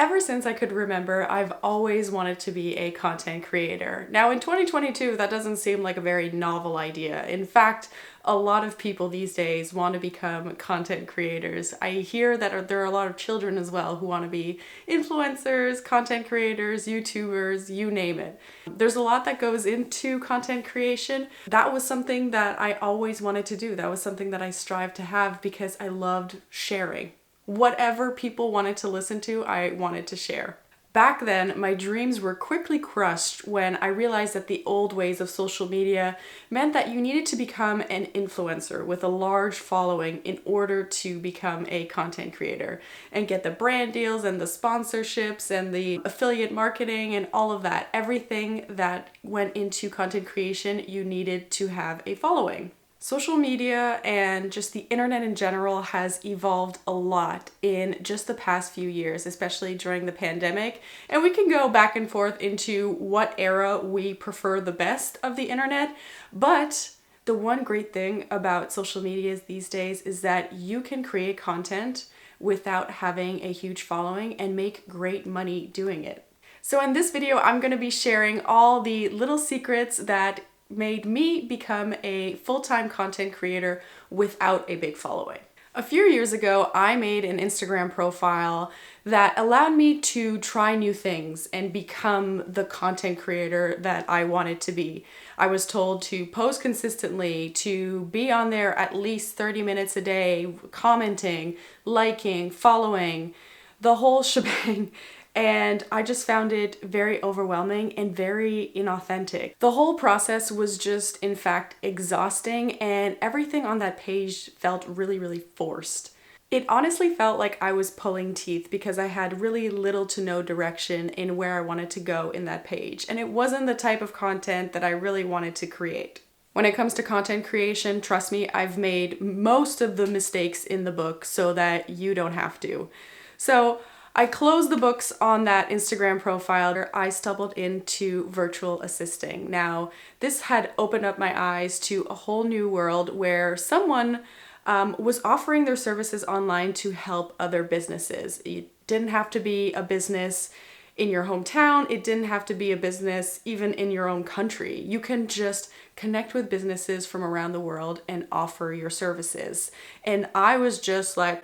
Ever since I could remember, I've always wanted to be a content creator. Now, in 2022, that doesn't seem like a very novel idea. In fact, a lot of people these days want to become content creators. I hear that there are a lot of children as well who want to be influencers, content creators, YouTubers, you name it. There's a lot that goes into content creation. That was something that I always wanted to do. That was something that I strived to have because I loved sharing. Whatever people wanted to listen to, I wanted to share. Back then, my dreams were quickly crushed when I realized that the old ways of social media meant that you needed to become an influencer with a large following in order to become a content creator and get the brand deals and the sponsorships and the affiliate marketing and all of that. Everything that went into content creation, you needed to have a following. Social media and just the internet in general has evolved a lot in just the past few years, especially during the pandemic. And we can go back and forth into what era we prefer the best of the internet. But the one great thing about social media these days is that you can create content without having a huge following and make great money doing it. So in this video, I'm going to be sharing all the little secrets that made me become a full-time content creator without a big following. A few years ago, I made an Instagram profile that allowed me to try new things and become the content creator that I wanted to be. I was told to post consistently, to be on there at least 30 minutes a day, commenting, liking, following, the whole shebang. And I just found it very overwhelming and very inauthentic. The whole process was just, in fact, exhausting, and everything on that page felt really, really forced. It honestly felt like I was pulling teeth because I had really little to no direction in where I wanted to go in that page. And it wasn't the type of content that I really wanted to create. When it comes to content creation, trust me, I've made most of the mistakes in the book so that you don't have to. So I closed the books on that Instagram profile where I stumbled into virtual assisting. Now, this had opened up my eyes to a whole new world where someone was offering their services online to help other businesses. It didn't have to be a business in your hometown. It didn't have to be a business even in your own country. You can just connect with businesses from around the world and offer your services. And I was just like,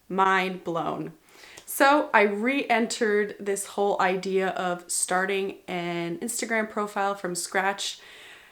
mind blown. So I re-entered this whole idea of starting an Instagram profile from scratch.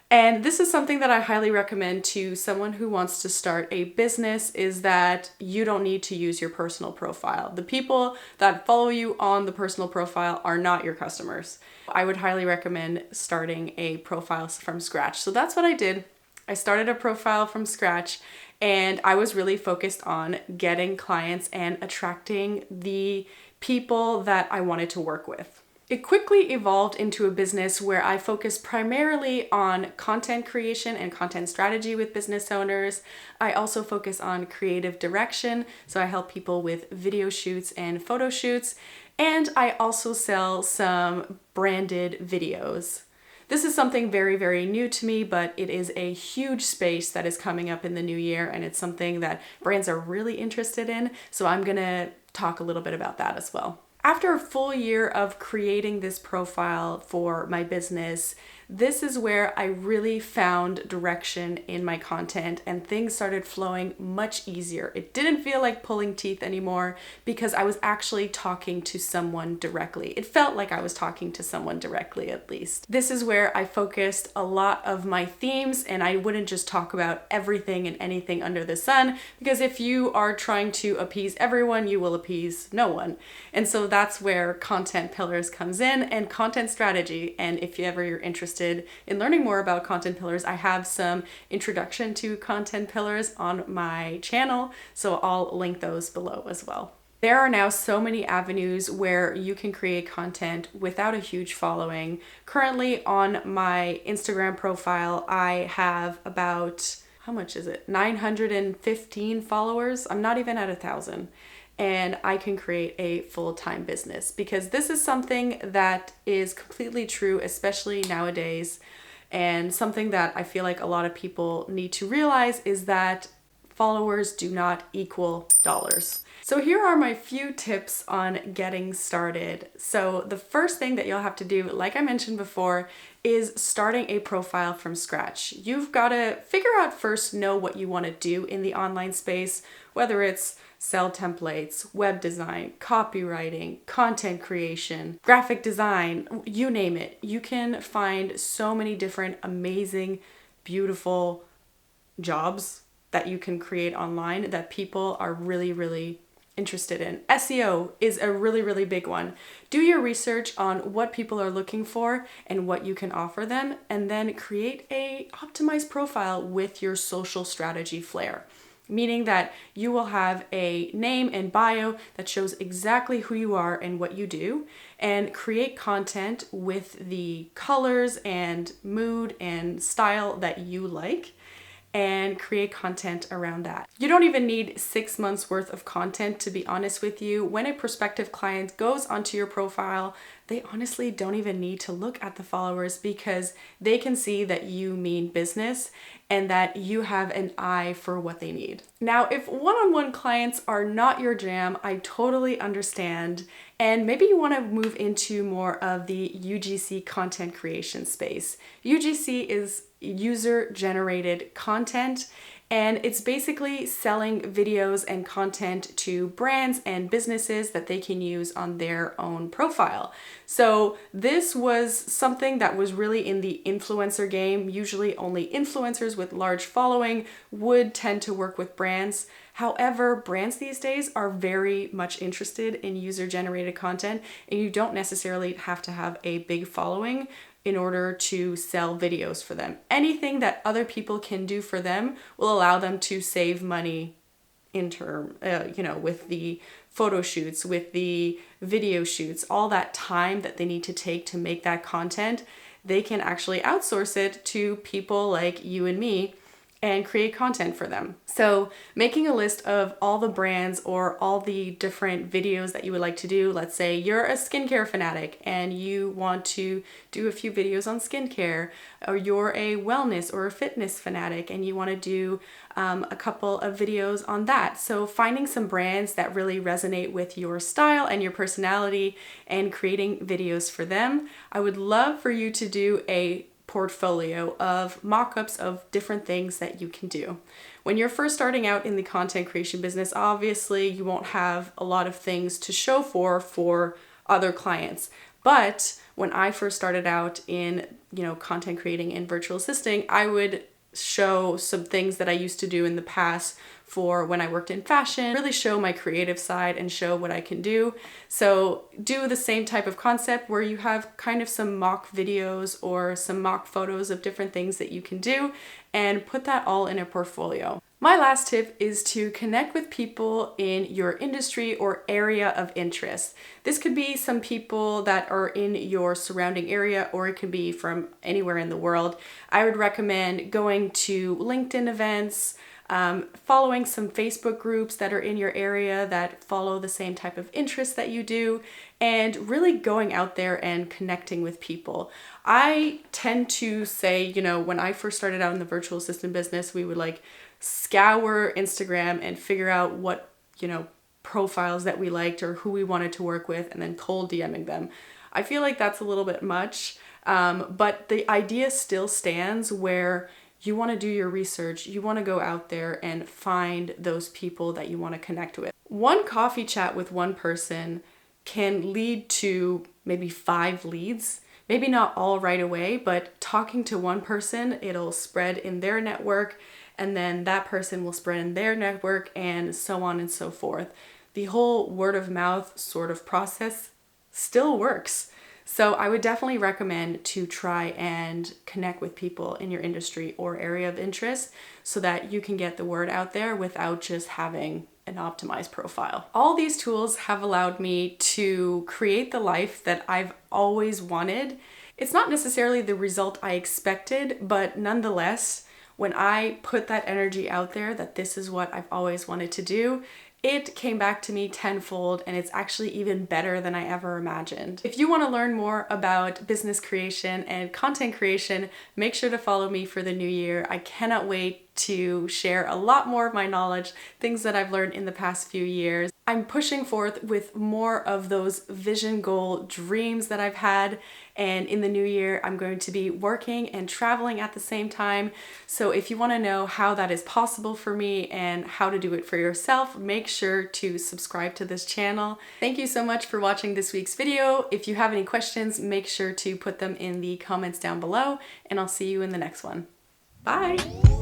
And this is something that I highly recommend to someone who wants to start a business, is that you don't need to use your personal profile. The people that follow you on the personal profile are not your customers. I would highly recommend starting a profile from scratch. So that's what I did. I started a profile from scratch, and I was really focused on getting clients and attracting the people that I wanted to work with. It quickly evolved into a business where I focused primarily on content creation and content strategy with business owners. I also focus on creative direction, so I help people with video shoots and photo shoots, and I also sell some branded videos. This is something very, very new to me, but it is a huge space that is coming up in the new year, and it's something that brands are really interested in. So I'm gonna talk a little bit about that as well. After a full year of creating this profile for my business, this is where I really found direction in my content and things started flowing much easier. It didn't feel like pulling teeth anymore because I was actually talking to someone directly. It felt like I was talking to someone directly, at least. This is where I focused a lot of my themes, and I wouldn't just talk about everything and anything under the sun, because if you are trying to appease everyone, you will appease no one. And so that's where content pillars comes in, and content strategy. And if you're interested in learning more about content pillars, I have some introduction to content pillars on my channel, so I'll link those below as well. There are now so many avenues where you can create content without a huge following. Currently on my Instagram profile, I have about, how much is it? 915 followers. I'm not even at 1,000. And I can create a full-time business, because this is something that is completely true, especially nowadays. And something that I feel like a lot of people need to realize is that followers do not equal dollars. So here are my few tips on getting started. So the first thing that you'll have to do, like I mentioned before, is starting a profile from scratch. You've got to figure out first, know what you want to do in the online space, whether it's sell templates, web design, copywriting, content creation, graphic design, you name it. You can find so many different amazing, beautiful jobs that you can create online that people are really interested in. SEO is a really big one. Do your research on what people are looking for and what you can offer them, and then create a optimized profile with your social strategy flair. Meaning that you will have a name and bio that shows exactly who you are and what you do, and create content with the colors and mood and style that you like, and create content around that. You don't even need 6 months worth of content, to be honest with you. When a prospective client goes onto your profile, they honestly don't even need to look at the followers, because they can see that you mean business and that you have an eye for what they need. Now, if one-on-one clients are not your jam, I totally understand. And maybe you want to move into more of the UGC content creation space. UGC is user-generated content, and it's basically selling videos and content to brands and businesses that they can use on their own profile. So this was something that was really in the influencer game. Usually only influencers with large following would tend to work with brands. However, brands these days are very much interested in user-generated content, and you don't necessarily have to have a big following in order to sell videos for them. Anything that other people can do for them will allow them to save money with the photo shoots, with the video shoots, all that time that they need to take to make that content. They can actually outsource it to people like you and me and create content for them. So making a list of all the brands or all the different videos that you would like to do. Let's say you're a skincare fanatic and you want to do a few videos on skincare, or you're a wellness or a fitness fanatic and you want to do a couple of videos on that. So finding some brands that really resonate with your style and your personality and creating videos for them. I would love for you to do a portfolio of mock-ups of different things that you can do. When you're first starting out in the content creation business, obviously you won't have a lot of things to show for other clients. But when I first started out in, content creating and virtual assisting, I would show some things that I used to do in the past for when I worked in fashion, really show my creative side and show what I can do. So do the same type of concept where you have kind of some mock videos or some mock photos of different things that you can do, and put that all in a portfolio. My last tip is to connect with people in your industry or area of interest. This could be some people that are in your surrounding area, or it can be from anywhere in the world. I would recommend going to LinkedIn events, following some Facebook groups that are in your area that follow the same type of interest that you do, and really going out there and connecting with people. I tend to say, when I first started out in the virtual assistant business, we would scour Instagram and figure out what, profiles that we liked or who we wanted to work with, and then cold DMing them. I feel like that's a little bit much, but the idea still stands where you want to do your research, you want to go out there and find those people that you want to connect with. One coffee chat with one person can lead to maybe 5 leads. Maybe not all right away, but talking to one person, it'll spread in their network, and then that person will spread in their network, and so on and so forth. The whole word of mouth sort of process still works. So I would definitely recommend to try and connect with people in your industry or area of interest so that you can get the word out there without just having an optimized profile. All these tools have allowed me to create the life that I've always wanted. It's not necessarily the result I expected, but nonetheless, when I put that energy out there that this is what I've always wanted to do, it came back to me tenfold, and it's actually even better than I ever imagined. If you want to learn more about business creation and content creation, make sure to follow me for the new year. I cannot wait to share a lot more of my knowledge, things that I've learned in the past few years. I'm pushing forth with more of those vision goal dreams that I've had, and in the new year I'm going to be working and traveling at the same time. So if you want to know how that is possible for me and how to do it for yourself, make sure to subscribe to this channel. Thank you so much for watching this week's video. If you have any questions, make sure to put them in the comments down below, and I'll see you in the next one. Bye!